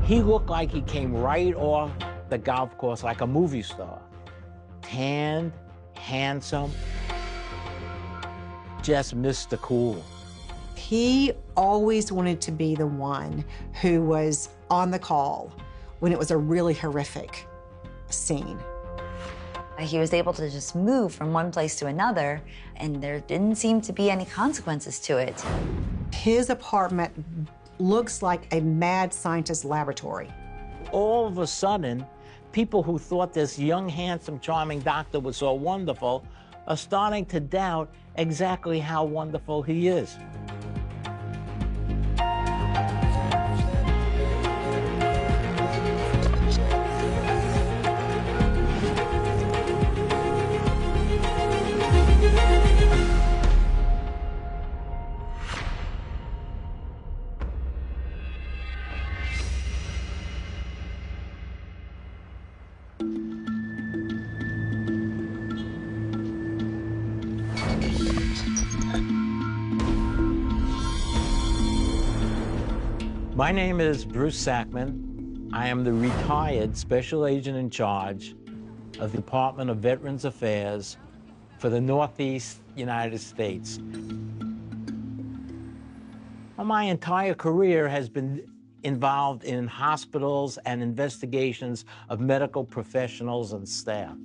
He looked like he came right off the golf course like a movie star. Tanned, handsome, just Mr. Cool. He always wanted to be the one who was on the call when it was a really horrific scene. He was able to just move from one place to another, and there didn't seem to be any consequences to it. His apartment looks like a mad scientist laboratory. All of a sudden, people who thought this young, handsome, charming doctor was so wonderful are starting to doubt exactly how wonderful he is. My name is Bruce Sackman. I am the retired special agent in charge of the Department of Veterans Affairs for the Northeast United States. My entire career has been involved in hospitals and investigations of medical professionals and staff.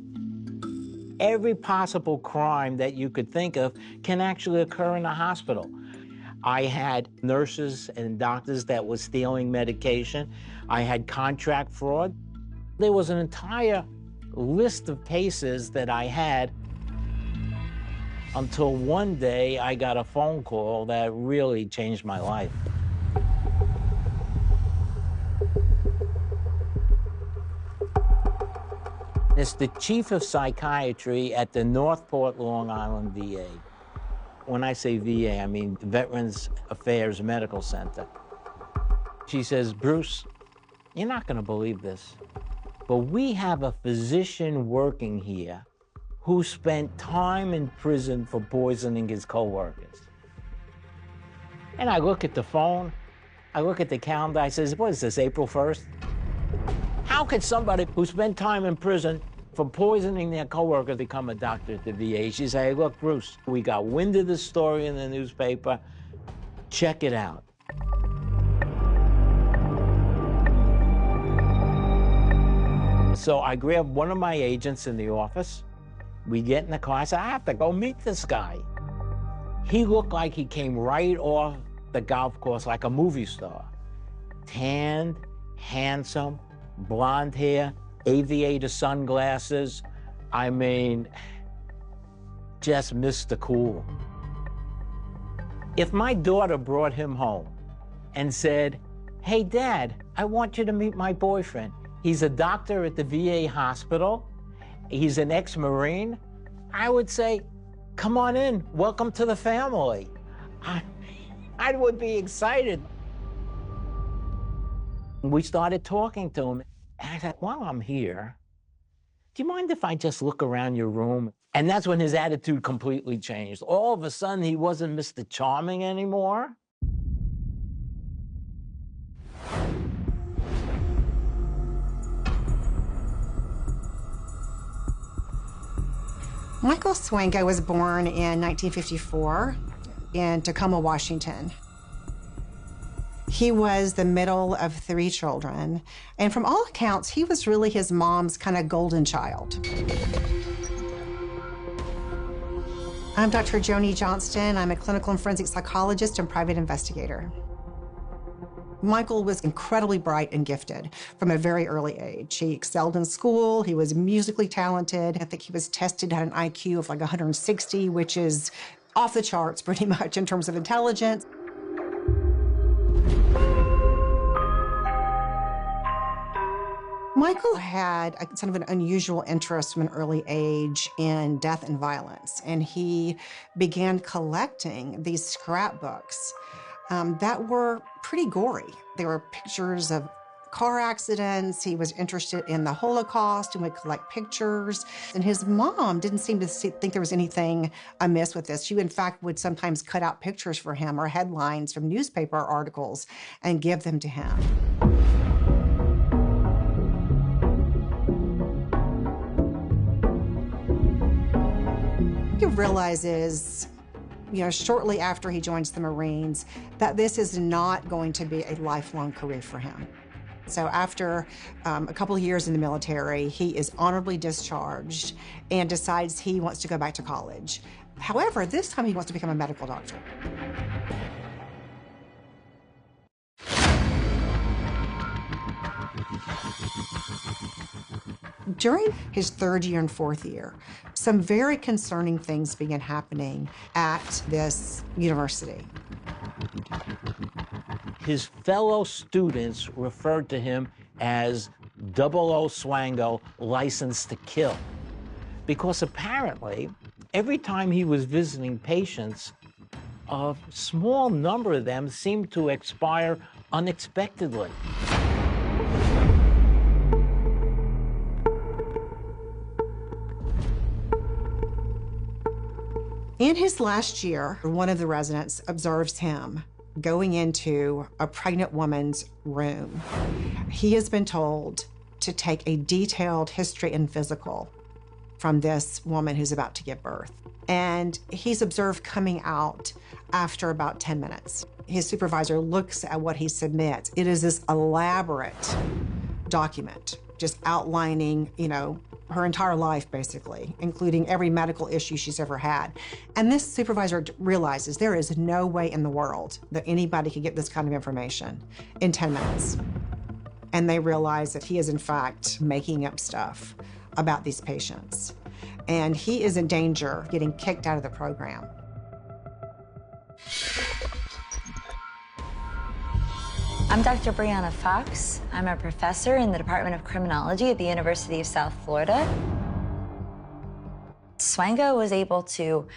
Every possible crime that you could think of can actually occur in a hospital. I had nurses and doctors that were stealing medication. I had contract fraud. There was an entire list of cases that I had until one day I got a phone call that really changed my life. It's the chief of psychiatry at the Northport, Long Island VA. When I say VA, I mean Veterans Affairs Medical Center. She says, Bruce, you're not going to believe this, but we have a physician working here who spent time in prison for poisoning his coworkers. And I look at the phone, I look at the calendar, I says, what is this, April 1st? How could somebody who spent time in prison for poisoning their coworker become a doctor at the VA? She said, hey, look, Bruce, we got wind of this story in the newspaper. Check it out. So I grabbed one of my agents in the office. We get in the car. I said, I have to go meet this guy. He looked like he came right off the golf course like a movie star. Tanned, handsome, blonde hair, aviator sunglasses. I mean, just Mr. Cool. If my daughter brought him home and said, hey, Dad, I want you to meet my boyfriend. He's a doctor at the VA hospital. He's an ex-Marine. I would say, come on in, welcome to the family. I would be excited. We started talking to him. And I said, while I'm here, do you mind if I just look around your room? And that's when his attitude completely changed. All of a sudden, he wasn't Mr. Charming anymore. Michael Swango was born in 1954 in Tacoma, Washington. He was the middle of 3 children, and from all accounts, he was really his mom's kind of golden child. I'm Dr. Joni Johnston. I'm a clinical and forensic psychologist and private investigator. Michael was incredibly bright and gifted from a very early age. He excelled in school. He was musically talented. I think he was tested at an IQ of like 160, which is off the charts pretty much in terms of intelligence. Michael had a sort of an unusual interest from an early age in death and violence, and he began collecting these scrapbooks that were pretty gory. There were pictures of car accidents. He was interested in the Holocaust and would collect pictures. And his mom didn't seem to think there was anything amiss with this. She, in fact, would sometimes cut out pictures for him or headlines from newspaper articles and give them to him. realizes, shortly after he joins the Marines, that this is not going to be a lifelong career for him. So after a couple of years in the military, he is honorably discharged and decides he wants to go back to college. However, this time he wants to become a medical doctor. During his third year and fourth year, some very concerning things began happening at this university. His fellow students referred to him as 00 Swango, licensed to kill. Because apparently, every time he was visiting patients, a small number of them seemed to expire unexpectedly. In his last year, one of the residents observes him going into a pregnant woman's room. He has been told to take a detailed history and physical from this woman who's about to give birth. And he's observed coming out after about 10 minutes. His supervisor looks at what he submits. It is this elaborate document, just outlining, her entire life, basically, including every medical issue she's ever had. And this supervisor realizes there is no way in the world that anybody could get this kind of information in 10 minutes. And they realize that he is, in fact, making up stuff about these patients. And he is in danger of getting kicked out of the program. I'm Dr. Brianna Fox. I'm a professor in the Department of Criminology at the University of South Florida. Swango was able to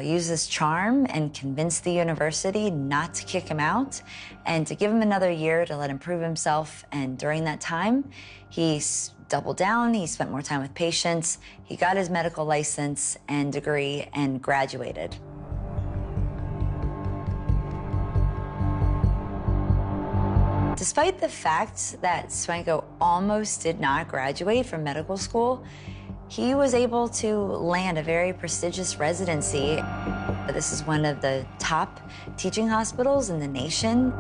use his charm and convince the university not to kick him out and to give him another year to let him prove himself. And during that time, he doubled down, he spent more time with patients, he got his medical license and degree and graduated. Despite the fact that Swango almost did not graduate from medical school, he was able to land a very prestigious residency. This is one of the top teaching hospitals in the nation.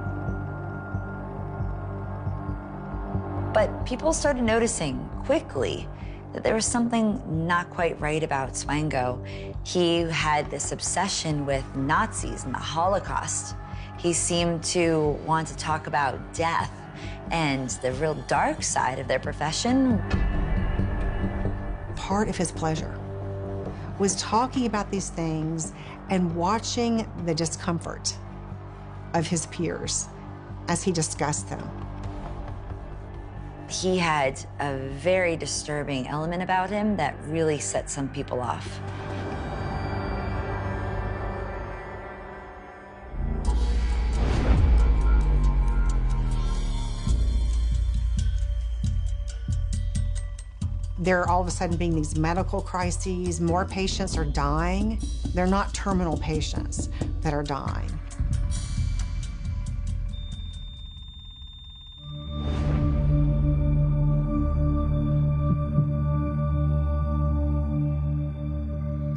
But people started noticing quickly that there was something not quite right about Swango. He had this obsession with Nazis and the Holocaust. He seemed to want to talk about death and the real dark side of their profession. Part of his pleasure was talking about these things and watching the discomfort of his peers as he discussed them. He had a very disturbing element about him that really set some people off. There are all of a sudden being these medical crises. More patients are dying. They're not terminal patients that are dying.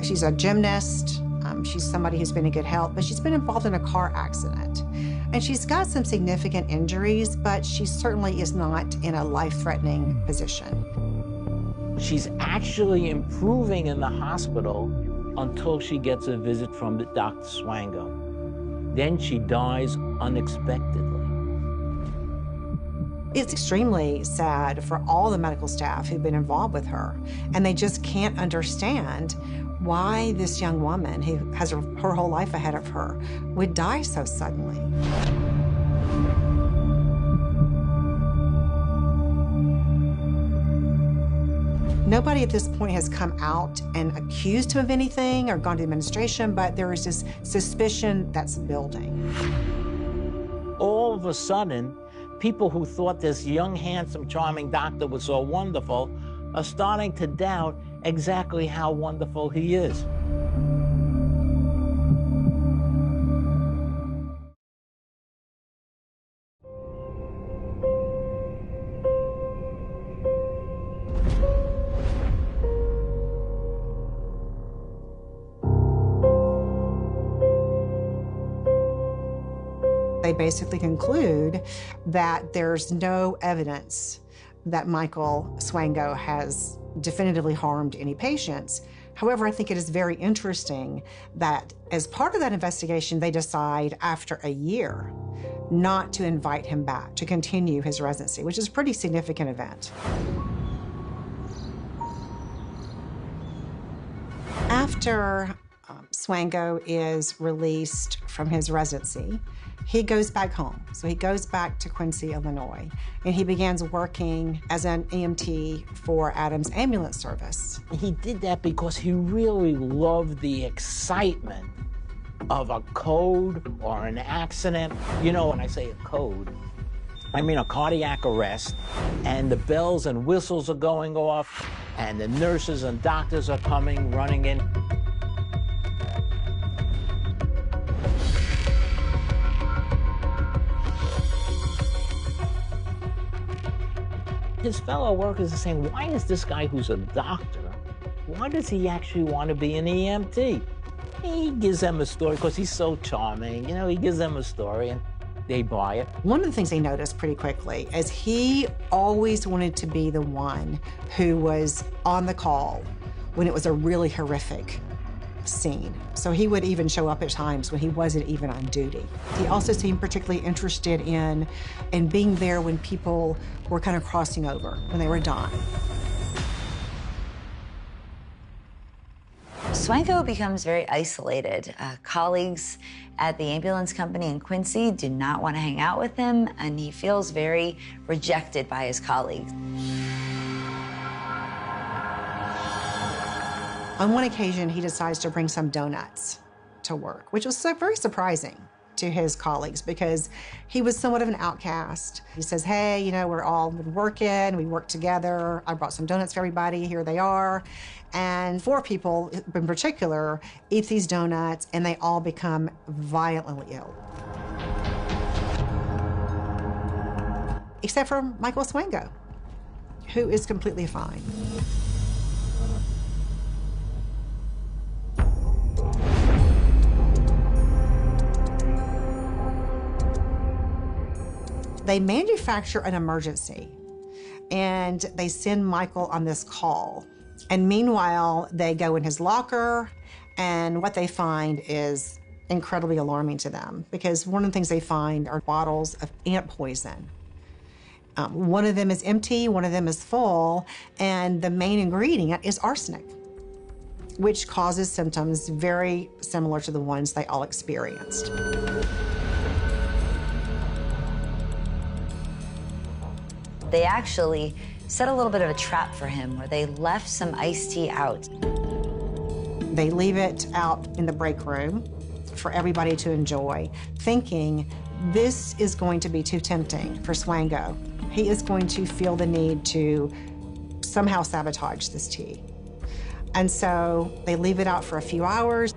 She's a gymnast. She's somebody who's been in good health, but she's been involved in a car accident. And she's got some significant injuries, but she certainly is not in a life-threatening position. She's actually improving in the hospital until she gets a visit from Dr. Swango. Then she dies unexpectedly. It's extremely sad for all the medical staff who've been involved with her, and they just can't understand why this young woman who has her whole life ahead of her would die so suddenly. Nobody at this point has come out and accused him of anything or gone to administration, but there is this suspicion that's building. All of a sudden, people who thought this young, handsome, charming doctor was so wonderful are starting to doubt exactly how wonderful he is. They basically conclude that there's no evidence that Michael Swango has definitively harmed any patients. However, I think it is very interesting that as part of that investigation, they decide after a year not to invite him back to continue his residency, which is a pretty significant event. After Swango is released from his residency, he goes back home. So he goes back to Quincy, Illinois, and he begins working as an EMT for Adams Ambulance Service. He did that because he really loved the excitement of a code or an accident. You know, when I say a code, I mean a cardiac arrest, and the bells and whistles are going off, and the nurses and doctors are coming, running in. His fellow workers are saying, why is this guy who's a doctor, why does he actually want to be an EMT? He gives them a story because he's so charming. You know, he gives them a story and they buy it. One of the things they noticed pretty quickly is he always wanted to be the one who was on the call when it was a really horrific scene. So he would even show up at times when he wasn't even on duty. He also seemed particularly interested in being there when people were kind of crossing over, when they were dying. Swango becomes very isolated. Colleagues at the ambulance company in Quincy do not want to hang out with him, and he feels very rejected by his colleagues. On one occasion, he decides to bring some donuts to work, which was very surprising to his colleagues because he was somewhat of an outcast. He says, hey, you know, we're all been working, we work together. I brought some donuts for everybody, here they are. And 4 people in particular eat these donuts and they all become violently ill. Except for Michael Swango, who is completely fine. They manufacture an emergency and they send Michael on this call. And meanwhile, they go in his locker and what they find is incredibly alarming to them because one of the things they find are bottles of ant poison. One of them is empty, one of them is full, and the main ingredient is arsenic, which causes symptoms very similar to the ones they all experienced. They actually set a little bit of a trap for him where they left some iced tea out. They leave it out in the break room for everybody to enjoy, thinking this is going to be too tempting for Swango. He is going to feel the need to somehow sabotage this tea. And so they leave it out for a few hours.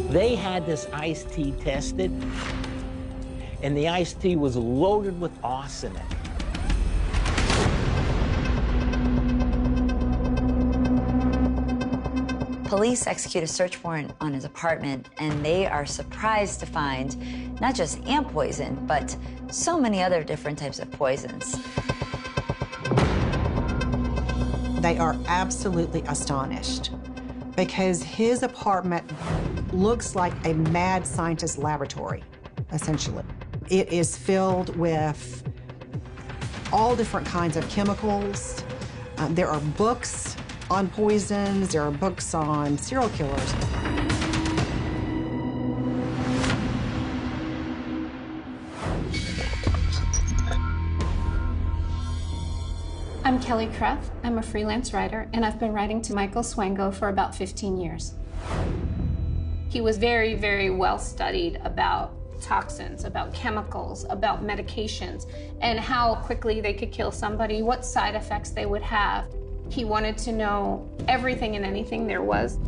They had this iced tea tested, and the iced tea was loaded with arsenic. Police execute a search warrant on his apartment, and they are surprised to find not just ant poison, but so many other different types of poisons. They are absolutely astonished because his apartment looks like a mad scientist laboratory, essentially. It is filled with all different kinds of chemicals. There are books on poisons, there are books on serial killers. I'm Kelly Kreff. I'm a freelance writer, and I've been writing to Michael Swango for about 15 years. He was very, very well studied about toxins, about chemicals, about medications, and how quickly they could kill somebody, what side effects they would have. He wanted to know everything and anything there was.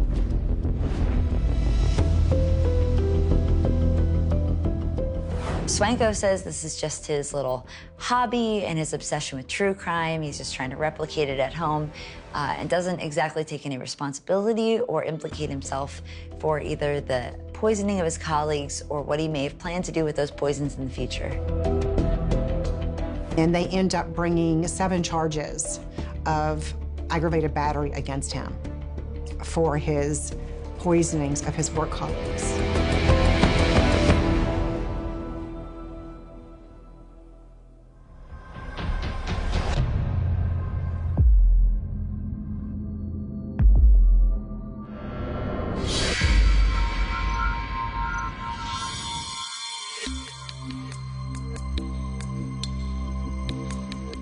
Swanko says this is just his little hobby and his obsession with true crime. He's just trying to replicate it at home and doesn't exactly take any responsibility or implicate himself for either the poisoning of his colleagues or what he may have planned to do with those poisons in the future. And they end up bringing 7 charges of aggravated battery against him for his poisonings of his work colleagues.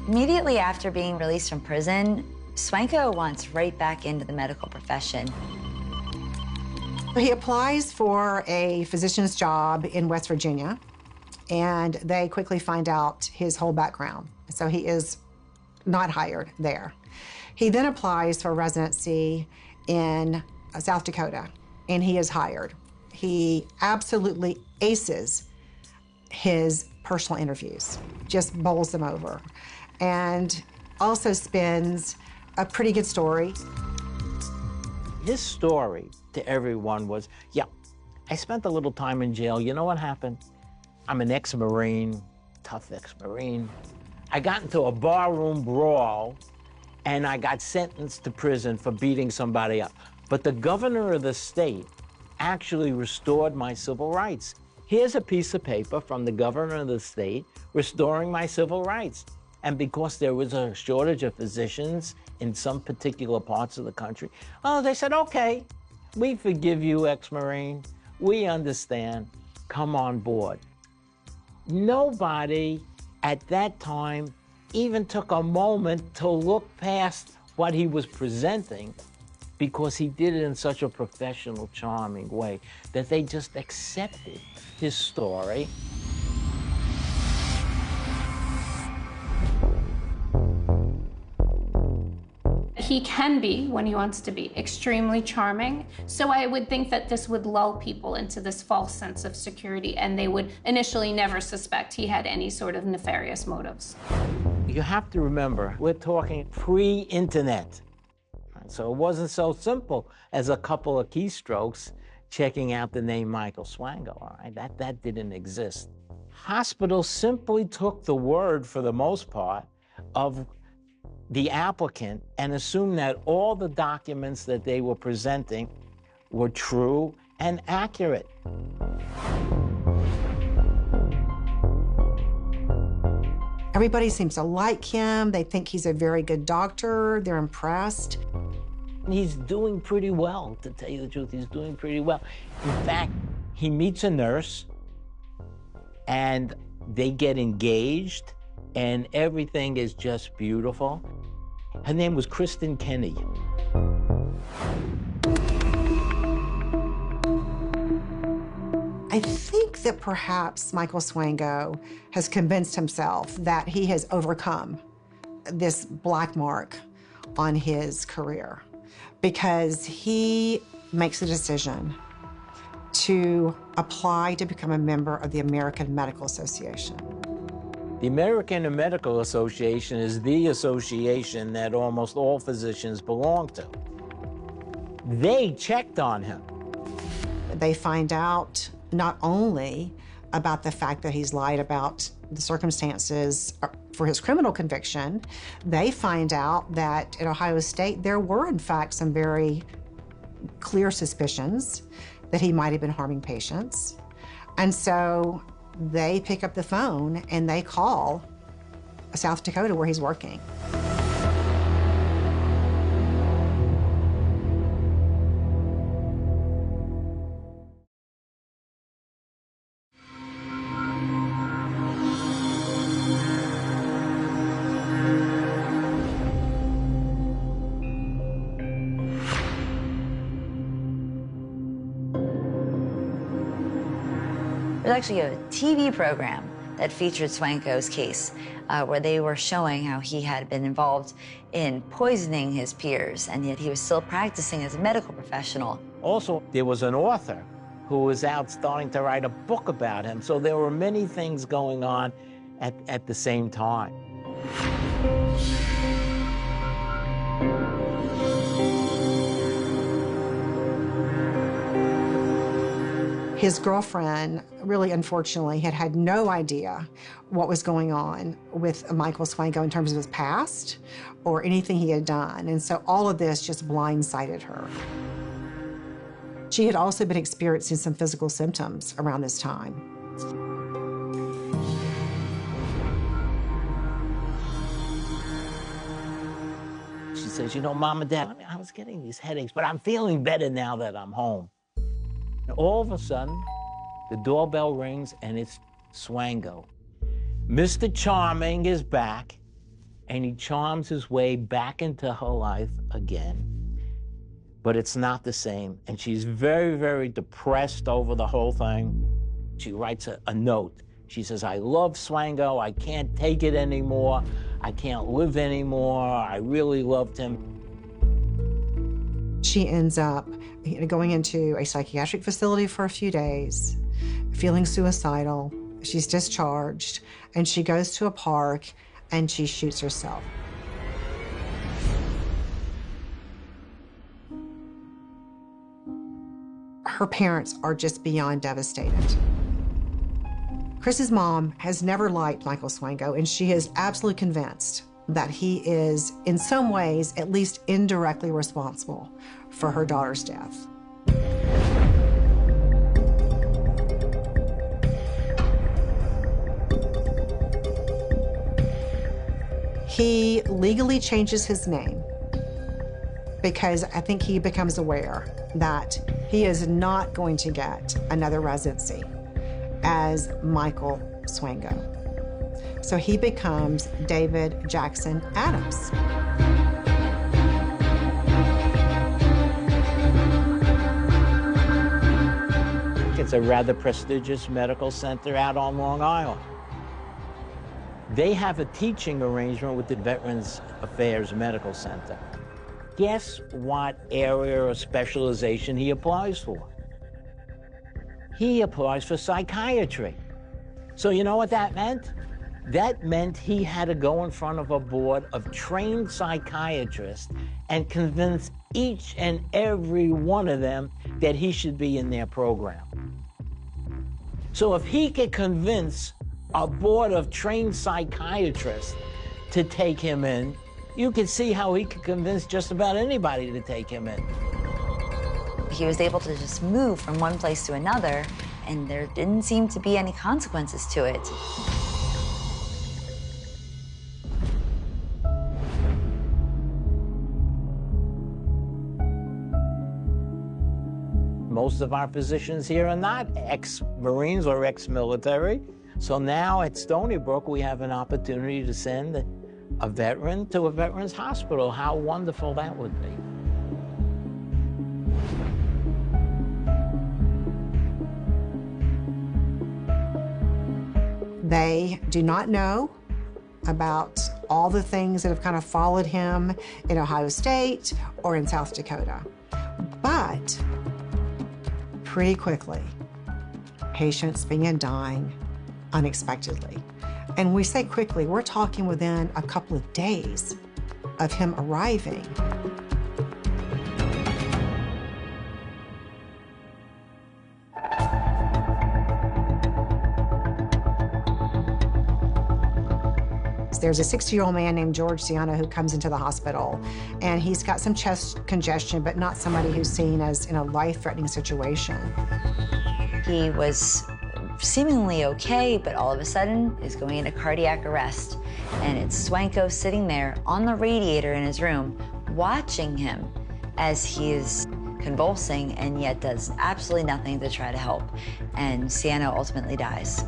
Immediately after being released from prison, Swanko wants right back into the medical profession. He applies for a physician's job in West Virginia, and they quickly find out his whole background. So he is not hired there. He then applies for residency in South Dakota, and he is hired. He absolutely aces his personal interviews, just bowls them over, and also spins a pretty good story. His story to everyone was, yeah, I spent a little time in jail. You know what happened? I'm an ex-Marine, tough ex-Marine. I got into a barroom brawl, and I got sentenced to prison for beating somebody up. But the governor of the state actually restored my civil rights. Here's a piece of paper from the governor of the state restoring my civil rights. And because there was a shortage of physicians in some particular parts of the country, oh, they said, okay, we forgive you, ex-Marine. We understand. Come on board. Nobody at that time even took a moment to look past what he was presenting, because he did it in such a professional, charming way that they just accepted his story. He can be, when he wants to be, extremely charming. So I would think that this would lull people into this false sense of security, and they would initially never suspect he had any sort of nefarious motives. You have to remember, we're talking pre-internet. So it wasn't so simple as a couple of keystrokes checking out the name Michael Swango, all right? That didn't exist. Hospitals simply took the word, for the most part, of the applicant and assumed that all the documents that they were presenting were true and accurate. Everybody seems to like him. They think he's a very good doctor. They're impressed. He's doing pretty well, to tell you the truth. He's doing pretty well. In fact, he meets a nurse, and they get engaged, and everything is just beautiful. Her name was Kristen Kenny. I think that perhaps Michael Swango has convinced himself that he has overcome this black mark on his career, because he makes a decision to apply to become a member of the American Medical Association. The American Medical Association is the association that almost all physicians belong to. They checked on him. They find out not only about the fact that he's lied about the circumstances for his criminal conviction, they find out that at Ohio State there were in fact some very clear suspicions that he might have been harming patients. And so they pick up the phone and they call South Dakota, where he's working. There's actually a TV program that featured Swanko's case, where they were showing how he had been involved in poisoning his peers, and yet he was still practicing as a medical professional. Also, there was an author who was out starting to write a book about him. So there were many things going on at the same time. His girlfriend, really unfortunately, had no idea what was going on with Michael Swango in terms of his past or anything he had done. And so all of this just blindsided her. She had also been experiencing some physical symptoms around this time. She says, you know, Mom and Dad, I was getting these headaches, but I'm feeling better now that I'm home. And all of a sudden, the doorbell rings and it's Swango. Mr. Charming is back, and he charms his way back into her life again. But it's not the same, and she's very, very depressed over the whole thing. She writes a note. She says, I love Swango, I can't take it anymore, I can't live anymore, I really loved him. She ends up going into a psychiatric facility for a few days, feeling suicidal. She's discharged, and she goes to a park and she shoots herself. Her parents are just beyond devastated. Chris's mom has never liked Michael Swango, and she is absolutely convinced that he is, in some ways, at least indirectly responsible for her daughter's death. He legally changes his name because I think he becomes aware that he is not going to get another residency as Michael Swango. So he becomes David Jackson Adams. It's a rather prestigious medical center out on Long Island. They have a teaching arrangement with the Veterans Affairs Medical Center. Guess what area or specialization he applies for? He applies for psychiatry. So you know what that meant? That meant he had to go in front of a board of trained psychiatrists and convince each and every one of them that he should be in their program. So if he could convince a board of trained psychiatrists to take him in, you could see how he could convince just about anybody to take him in. He was able to just move from one place to another, and there didn't seem to be any consequences to it. Most of our physicians here are not ex-Marines or ex-military. So now at Stony Brook, we have an opportunity to send a veteran to a veterans hospital. How wonderful that would be. They do not know about all the things that have kind of followed him in Ohio State or in South Dakota. But pretty quickly, patients began dying unexpectedly. And we say quickly, we're talking within a couple of days of him arriving. There's a 60-year-old man named George Ciano who comes into the hospital, and he's got some chest congestion, but not somebody who's seen as in a life-threatening situation. He was seemingly okay, but all of a sudden is going into cardiac arrest. And it's Swango sitting there on the radiator in his room, watching him as he is convulsing and yet does absolutely nothing to try to help. And Ciano ultimately dies.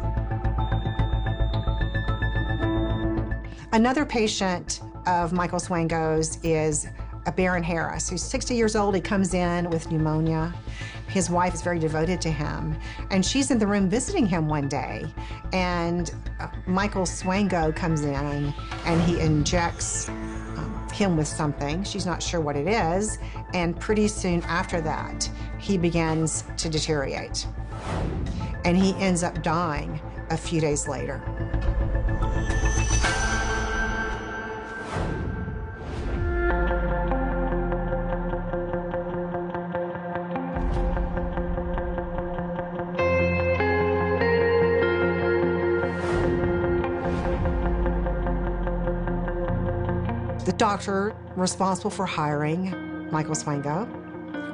Another patient of Michael Swango's is Baron Harris, who's 60 years old. He comes in with pneumonia. His wife is very devoted to him, and she's in the room visiting him one day, and Michael Swango comes in and he injects him with something. She's not sure what it is, and pretty soon after that, he begins to deteriorate. And he ends up dying a few days later. The doctor responsible for hiring Michael Swango,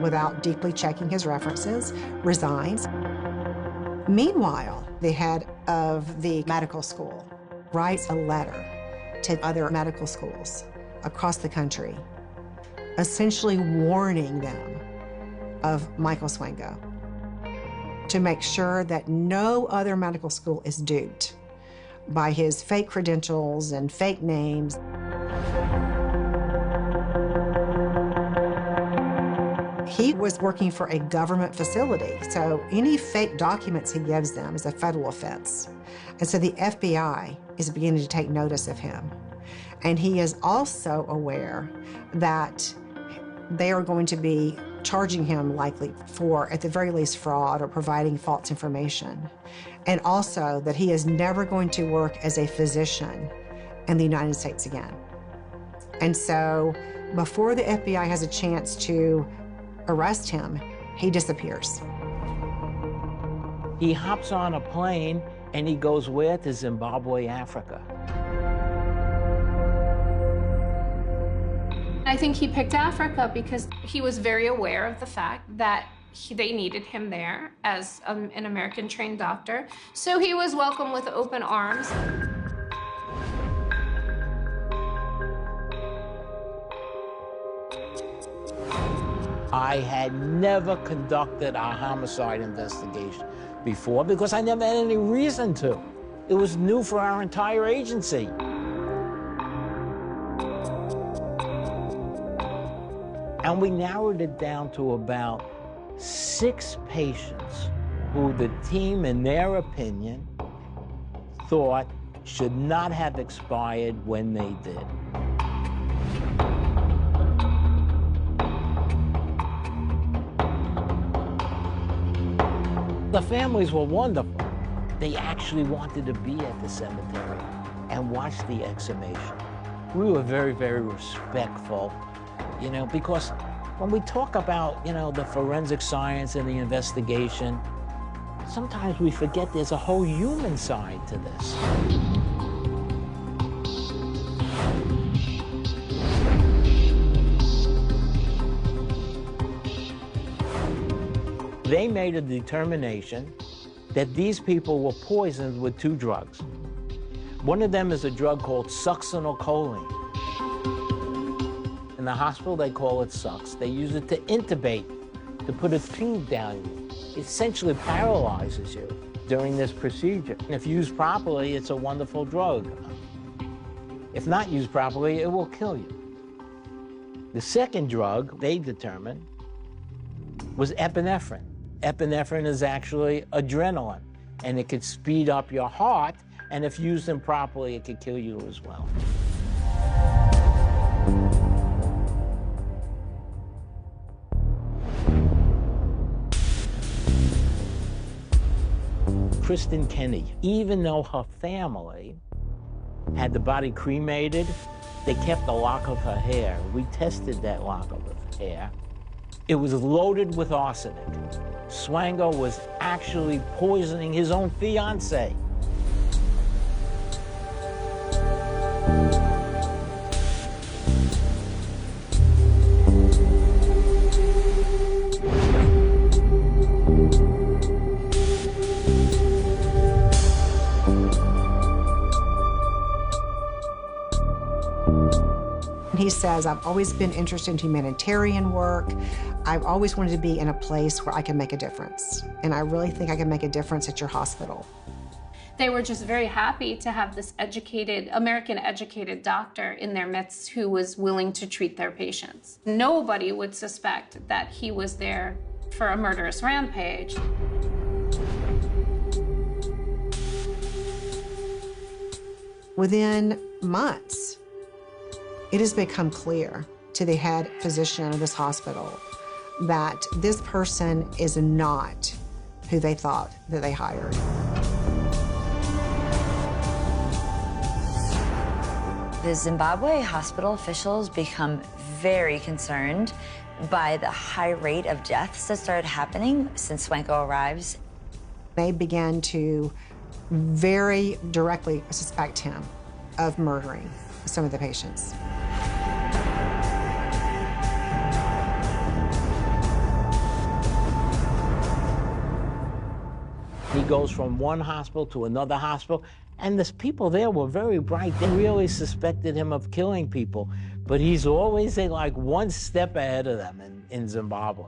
without deeply checking his references, resigns. Meanwhile, the head of the medical school writes a letter to other medical schools across the country, essentially warning them of Michael Swango to make sure that no other medical school is duped by his fake credentials and fake names. He was working for a government facility, so any fake documents he gives them is a federal offense. And so the FBI is beginning to take notice of him. And he is also aware that they are going to be charging him likely for, at the very least, fraud or providing false information. And also that he is never going to work as a physician in the United States again. And so before the FBI has a chance to arrest him, he disappears. He hops on a plane and he goes where? To Zimbabwe, Africa. I think he picked Africa because he was very aware of the fact that they needed him there as an American-trained doctor. So he was welcomed with open arms. I had never conducted a homicide investigation before because I never had any reason to. It was new for our entire agency. And we narrowed it down to about 6 patients who the team, in their opinion, thought should not have expired when they did. The families were wonderful. They actually wanted to be at the cemetery and watch the exhumation. We were very, very respectful, because when we talk about, the forensic science and the investigation, sometimes we forget there's a whole human side to this. They made a determination that these people were poisoned with 2 drugs. One of them is a drug called succinylcholine. In the hospital, they call it Sux. They use it to intubate, to put a tube down you. It essentially paralyzes you during this procedure. And if used properly, it's a wonderful drug. If not used properly, it will kill you. The second drug they determined was epinephrine. Epinephrine is actually adrenaline, and it could speed up your heart, and if used improperly, it could kill you as well. Kristen Kenny, even though her family had the body cremated, they kept a lock of her hair. We tested that lock of her hair. It was loaded with arsenic. Swango was actually poisoning his own fiancée. He says, I've always been interested in humanitarian work. I've always wanted to be in a place where I can make a difference. And I really think I can make a difference at your hospital. They were just very happy to have this American-educated doctor in their midst who was willing to treat their patients. Nobody would suspect that he was there for a murderous rampage. Within months, it has become clear to the head physician of this hospital that this person is not who they thought that they hired. The Zimbabwe hospital officials become very concerned by the high rate of deaths that started happening since Swanko arrives. They began to very directly suspect him of murdering some of the patients. He goes from one hospital to another hospital, and the people there were very bright. They really suspected him of killing people, but he's always like one step ahead of them in Zimbabwe.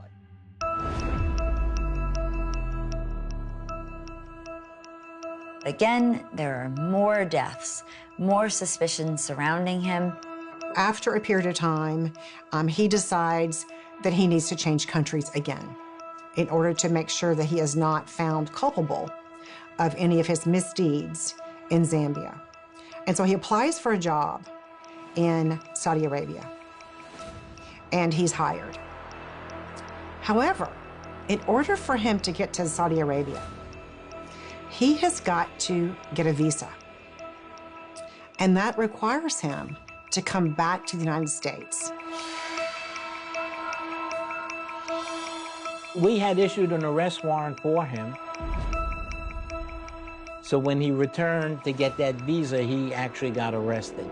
Again, there are more deaths, more suspicions surrounding him. After a period of time, he decides that he needs to change countries again in order to make sure that he is not found culpable of any of his misdeeds in Zambia. And so he applies for a job in Saudi Arabia, and he's hired. However, in order for him to get to Saudi Arabia, he has got to get a visa. And that requires him to come back to the United States. We had issued an arrest warrant for him. So when he returned to get that visa, he actually got arrested.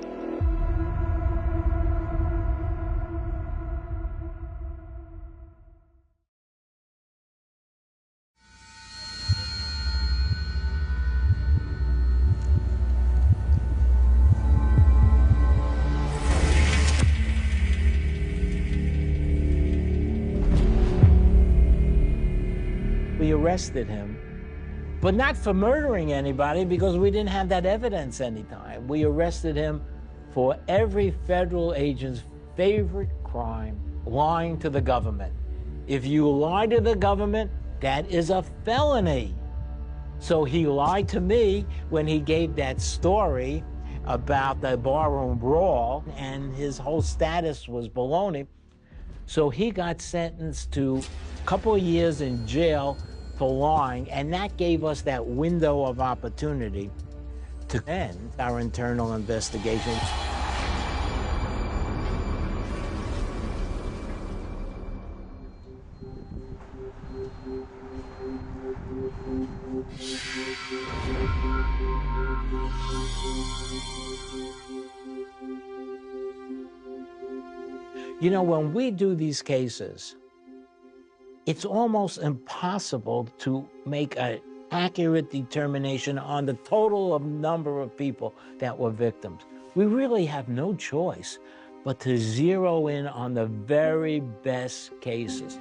We arrested him, but not for murdering anybody because we didn't have that evidence anytime. We arrested him for every federal agent's favorite crime, lying to the government. If you lie to the government, that is a felony. So he lied to me when he gave that story about the barroom brawl, and his whole status was baloney. So he got sentenced to a couple of years in jail for lying, and that gave us that window of opportunity to end our internal investigation. You know, when we do these cases, it's almost impossible to make an accurate determination on the total of number of people that were victims. We really have no choice but to zero in on the very best cases.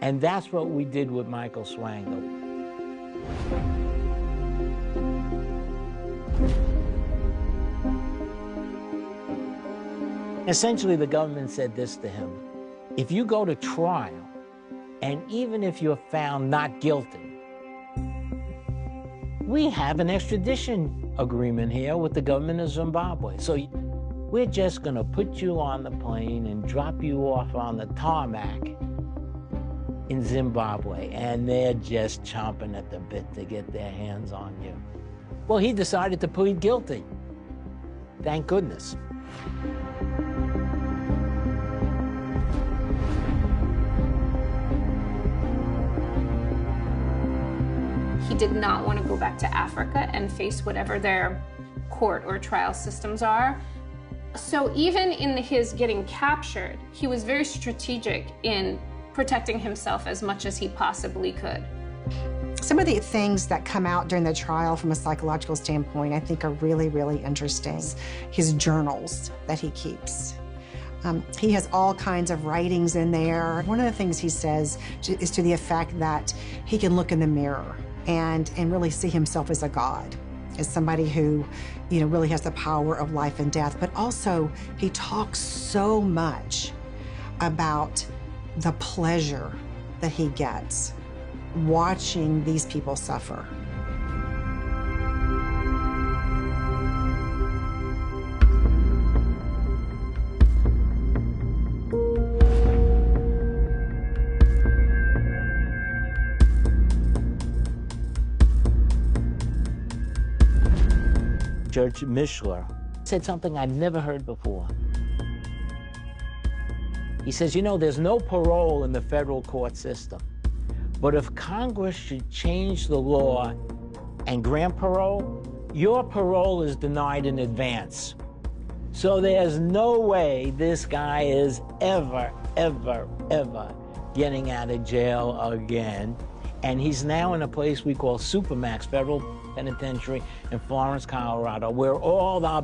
And that's what we did with Michael Swango. Essentially, the government said this to him: if you go to trial, and even if you're found not guilty, we have an extradition agreement here with the government of Zimbabwe. So we're just going to put you on the plane and drop you off on the tarmac in Zimbabwe, and they're just chomping at the bit to get their hands on you. Well, he decided to plead guilty. Thank goodness. He did not want to go back to Africa and face whatever their court or trial systems are. So even in his getting captured, he was very strategic in protecting himself as much as he possibly could. Some of the things that come out during the trial from a psychological standpoint I think are really, really interesting. His journals that he keeps. He has all kinds of writings in there. One of the things he says is to the effect that he can look in the mirror and really see himself as a god, as somebody who, you know, really has the power of life and death. But also, he talks so much about the pleasure that he gets watching these people suffer. Judge Mishler said something I'd never heard before. He says, you know, there's no parole in the federal court system, but if Congress should change the law and grant parole, your parole is denied in advance. So there's no way this guy is ever getting out of jail again. And he's now in a place we call Supermax Federal Penitentiary in Florence, Colorado, where all the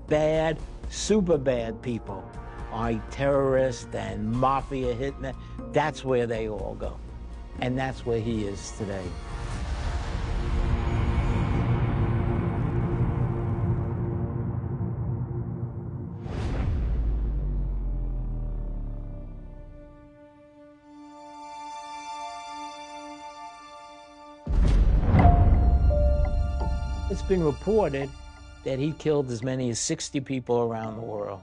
bad, super bad people are terrorists and mafia hitmen. That's where they all go. And that's where he is today. It's been reported that he killed as many as 60 people around the world.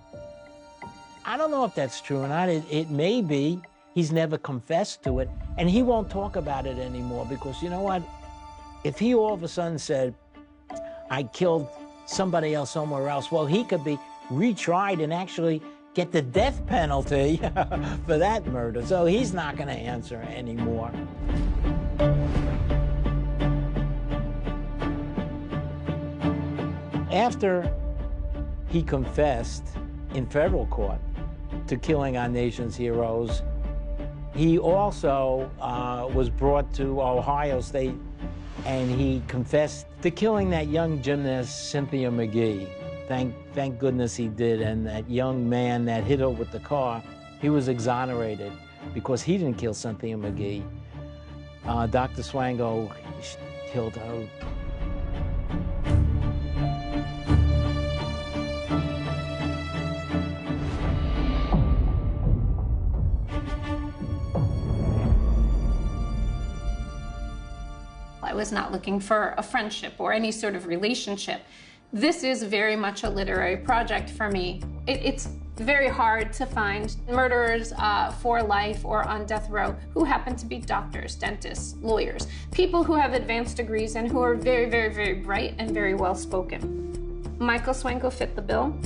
I don't know if that's true or not. It may be. He's never confessed to it, and he won't talk about it anymore because, you know what? If he all of a sudden said, I killed somebody else somewhere else, well, he could be retried and actually get the death penalty for that murder. So he's not going to answer anymore. After he confessed in federal court to killing our nation's heroes, he also was brought to Ohio State, and he confessed to killing that young gymnast, Cynthia McGee. Thank goodness he did. And that young man that hit her with the car, he was exonerated because he didn't kill Cynthia McGee. Dr. Swango killed her. I was not looking for a friendship or any sort of relationship. This is very much a literary project for me. It's very hard to find murderers for life or on death row who happen to be doctors, dentists, lawyers, people who have advanced degrees and who are very bright and very well spoken. Michael Swango fit the bill.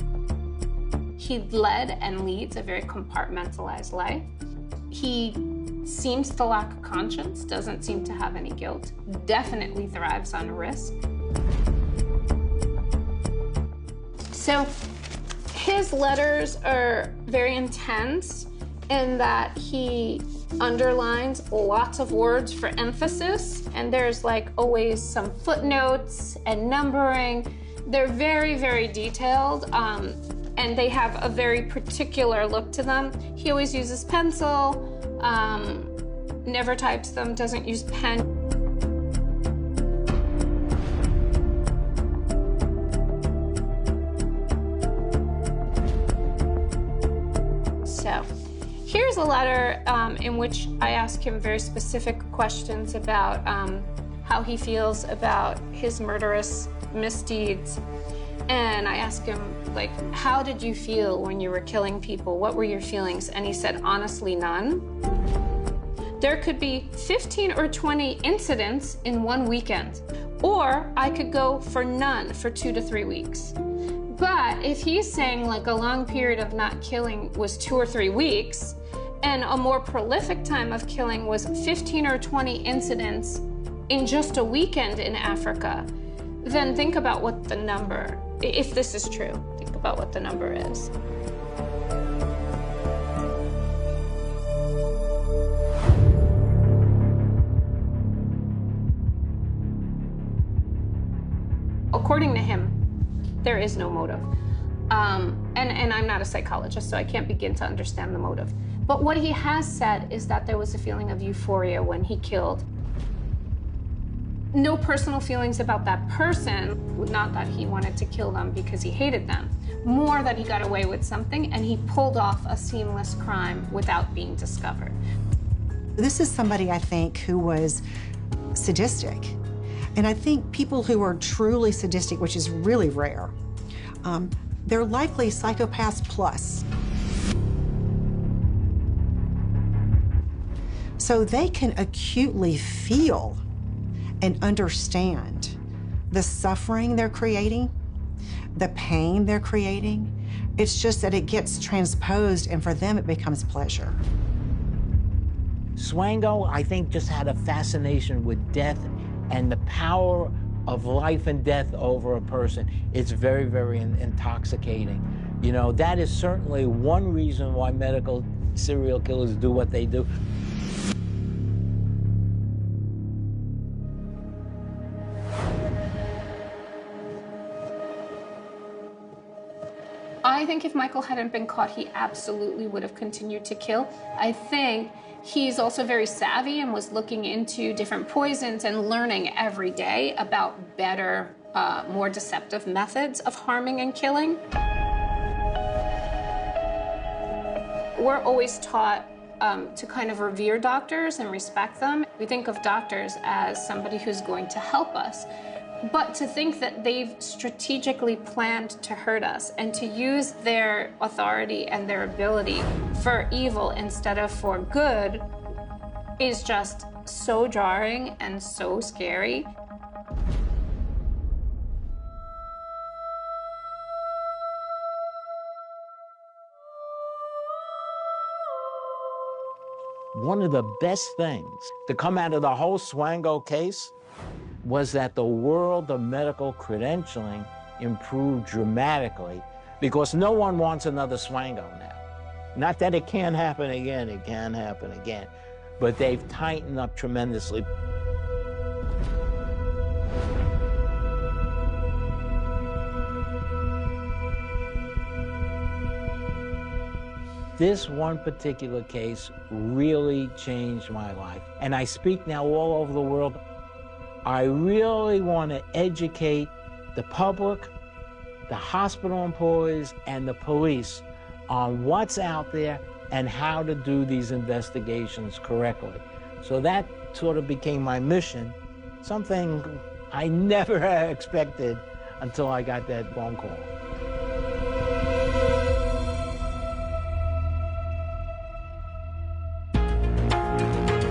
He led and leads a very compartmentalized life. He seems to lack a conscience, doesn't seem to have any guilt, definitely thrives on risk. So his letters are very intense in that he underlines lots of words for emphasis, and there's like always some footnotes and numbering. They're very detailed, and they have a very particular look to them. He always uses pencil, never types them, doesn't use pen. So here's a letter in which I ask him very specific questions about how he feels about his murderous misdeeds. And I asked him, like, how did you feel when you were killing people? What were your feelings? And he said, honestly, none. There could be 15 or 20 incidents in one weekend, or I could go for none for 2 to 3 weeks. But if he's saying like a long period of not killing was 2 or 3 weeks, and a more prolific time of killing was 15 or 20 incidents in just a weekend in Africa, then think about what the number, if this is true, think about what the number is. According to him, there is no motive. And I'm not a psychologist, so I can't begin to understand the motive. But what he has said is that there was a feeling of euphoria when he killed. No personal feelings about that person, not that he wanted to kill them because he hated them, more that he got away with something and he pulled off a seamless crime without being discovered. This is somebody, I think, who was sadistic. And I think people who are truly sadistic, which is really rare, they're likely psychopaths plus. So they can acutely feel and understand the suffering they're creating, the pain they're creating. It's just that it gets transposed, and for them it becomes pleasure. Swango, I think, just had a fascination with death and the power of life and death over a person. It's very, very intoxicating. You know, that is certainly one reason why medical serial killers do what they do. I think if Michael hadn't been caught, he absolutely would have continued to kill. I think he's also very savvy and was looking into different poisons and learning every day about better, more deceptive methods of harming and killing. We're always taught to kind of revere doctors and respect them. We think of doctors as somebody who's going to help us. But to think that they've strategically planned to hurt us and to use their authority and their ability for evil instead of for good is just so jarring and so scary. One of the best things to come out of the whole Swango case was that the world of medical credentialing improved dramatically, because no one wants another Swango now. Not that it can't happen again, it can happen again, but they've tightened up tremendously. This one particular case really changed my life, and I speak now all over the world. I really want to educate the public, the hospital employees, and the police on what's out there and how to do these investigations correctly. So that sort of became my mission, something I never expected until I got that phone call.